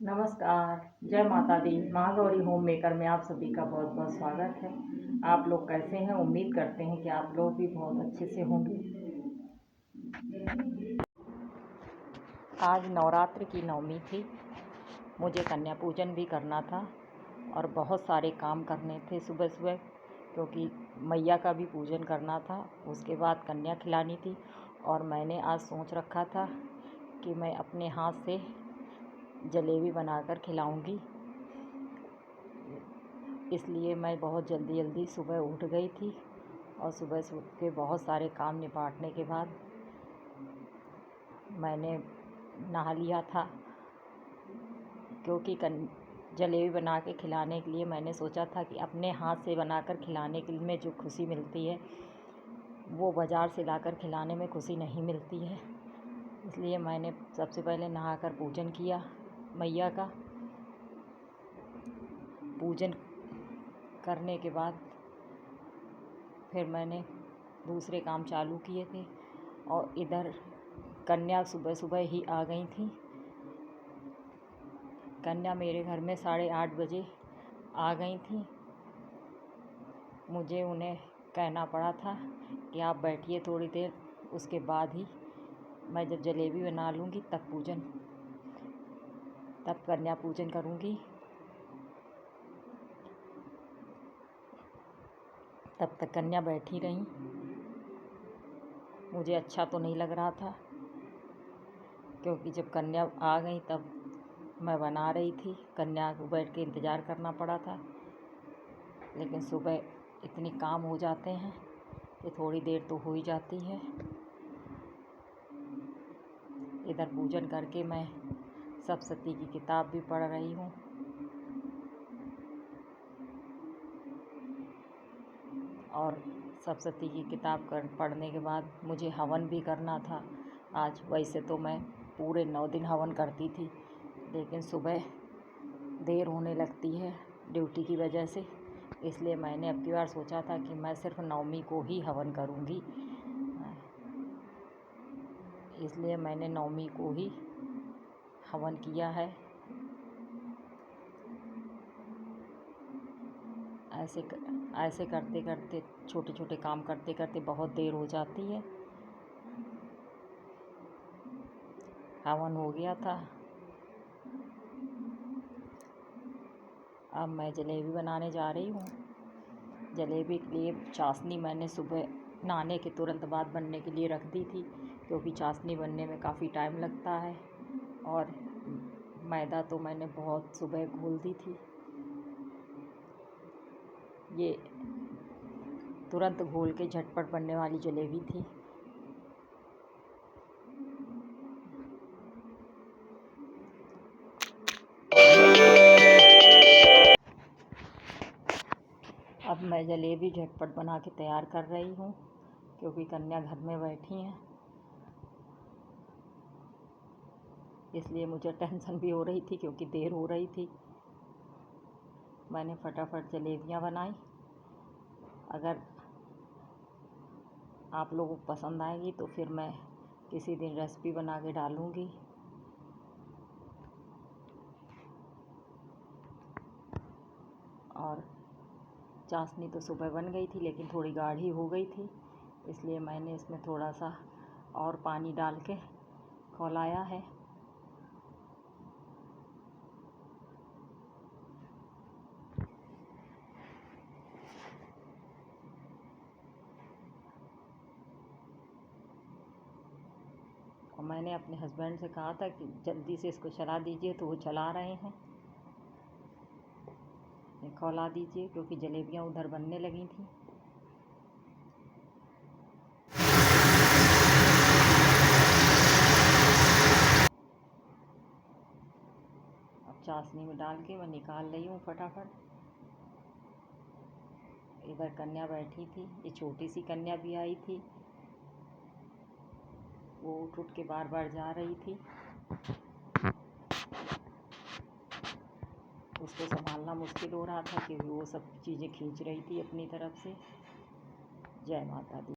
नमस्कार, जय माता दी। महागौरी होम मेकर में आप सभी का बहुत बहुत स्वागत है। आप लोग कैसे हैं? उम्मीद करते हैं कि आप लोग भी बहुत अच्छे से होंगे। आज नवरात्र की नवमी थी। मुझे कन्या पूजन भी करना था और बहुत सारे काम करने थे सुबह सुबह, क्योंकि मैया का भी पूजन करना था। उसके बाद कन्या खिलानी थी और मैंने आज सोच रखा था कि मैं अपने हाथ से जलेबी बनाकर खिलाऊंगी। इसलिए मैं बहुत जल्दी सुबह उठ गई थी और सुबह के बहुत सारे काम निपटाने के बाद मैंने नहा लिया था, क्योंकि जलेबी बना के खिलाने के लिए मैंने सोचा था कि अपने हाथ से बनाकर खिलाने के में जो खुशी मिलती है वो बाज़ार से लाकर खिलाने में खुशी नहीं मिलती है। इसलिए मैंने सबसे पहले नहाकर पूजन किया मैया का। पूजन करने के बाद फिर मैंने दूसरे काम चालू किए थे और इधर कन्या सुबह सुबह ही आ गई थी। कन्या मेरे घर में 8:30 बजे आ गई थी। मुझे उन्हें कहना पड़ा था कि आप बैठिए थोड़ी देर, उसके बाद ही मैं जब जलेबी बना लूँगी तब कन्या पूजन करूँगी। तब तक कन्या बैठी रहीं। मुझे अच्छा तो नहीं लग रहा था, क्योंकि जब कन्या आ गई तब मैं बना रही थी। कन्या को बैठ के इंतज़ार करना पड़ा था, लेकिन सुबह इतने काम हो जाते हैं कि थोड़ी देर तो हो ही जाती है। इधर पूजन करके मैं सप्तशती की किताब भी पढ़ रही हूँ और सप्तशती की किताब पढ़ने के बाद मुझे हवन भी करना था आज। वैसे तो मैं पूरे 9 दिन हवन करती थी, लेकिन सुबह देर होने लगती है ड्यूटी की वजह से। इसलिए मैंने अब की बार सोचा था कि मैं सिर्फ नवमी को ही हवन करूँगी। इसलिए मैंने नवमी को ही हवन किया है। ऐसे करते करते, छोटे छोटे काम करते करते बहुत देर हो जाती है। हवन हो गया था। अब मैं जलेबी बनाने जा रही हूँ। जलेबी के लिए चाशनी मैंने सुबह नहाने के तुरंत बाद बनने के लिए रख दी थी, क्योंकि चाशनी बनने में काफ़ी टाइम लगता है। और मैदा तो मैंने बहुत सुबह घोल दी थी। ये तुरंत घोल के झटपट बनने वाली जलेबी थी। अब मैं जलेबी झटपट बना के तैयार कर रही हूँ, क्योंकि कन्या घर में बैठी हैं। इसलिए मुझे टेंशन भी हो रही थी, क्योंकि देर हो रही थी। मैंने फटाफट जलेबियाँ बनाई। अगर आप लोगों को पसंद आएगी तो फिर मैं किसी दिन रेसिपी बना के डालूँगी। और चाशनी तो सुबह बन गई थी, लेकिन थोड़ी गाढ़ी हो गई थी, इसलिए मैंने इसमें थोड़ा सा और पानी डाल के खौलाया है। और मैंने अपने हस्बैंड से कहा था कि जल्दी से इसको चला दीजिए, तो वो चला रहे हैं। खौला दीजिए, क्योंकि जलेबियाँ उधर बनने लगी थी। अब चाशनी में डाल के मैं निकाल रही हूँ फटाफट। इधर कन्या बैठी थी। ये छोटी सी कन्या भी आई थी। वो उठ के बार बार जा रही थी। उसको संभालना मुश्किल हो रहा था, क्योंकि वो सब चीज़ें खींच रही थी अपनी तरफ से। जय माता दी।